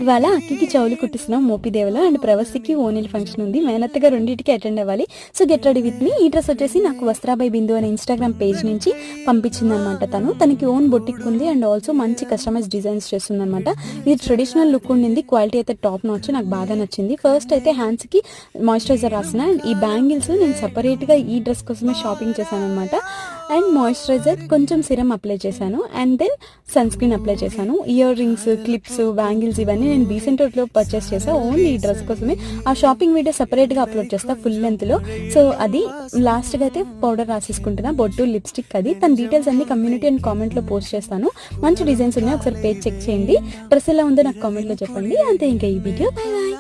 ఇవాళ అక్కికి చెవులు కుట్టిస్తున్నాం మోపిదేవలో and ప్రవస్తికి ఓనిల్ function ఉంది. మేనత్తగా రెండింటికి అటెండ్ అవ్వాలి. So get ready with me. ఈ డ్రెస్ వచ్చేసి నాకు వస్త్రాబాయ్ బిందు అనే ఇన్స్టాగ్రామ్ పేజ్ నుంచి పంపించింది అనమాట. తనకి ఓన్ బొటిక్ ఉంది అండ్ ఆల్సో మంచి కస్టమైజ్ డిజైన్స్ చేస్తుంది అనమాట. ఇది ట్రెడిషనల్ లుక్ ఉండింది, క్వాలిటీ అయితే టాప్ నాచ్, నాకు బాగా నచ్చింది. ఫస్ట్ అయితే హ్యాండ్స్కి మాయిశ్చరైజర్ రాసిన అండ్ ఈ బ్యాంగిల్స్ నేను సపరేట్గా ఈ డ్రెస్ కోసమే షాపింగ్ చేశాను అనమాట. అండ్ మాయిశ్చరైజర్, కొంచెం సిరం అప్లై చేశాను and then sunscreen apply చేశాను. ఇయర్ రింగ్స్, క్లిప్స్, బ్యాంగిల్స్ ఇవన్నీ నేను బీసెంటోట్లో పర్చేస్ చేశాను ఓన్లీ ఈ డ్రెస్ కోసమే. ఆ షాపింగ్ వీడియో సపరేట్గా అప్లోడ్ చేస్తా ఫుల్ లెంత్లో. సో అది లాస్ట్గా అయితే పౌడర్ రాసేసుకుంటున్నా, బొట్టు, లిప్స్టిక్. అది తన డీటెయిల్స్ అన్ని కమ్యూనిటీ అండ్ కామెంట్లో పోస్ట్ చేస్తాను. మంచి డిజైన్స్ ఉన్నాయి, ఒకసారి పేజ్ చెక్ చేయండి. డ్రెస్ ఎలా ఉందో నాకు కామెంట్లో చెప్పండి. అంతే, ఇంకా ఈ వీడియో. By by.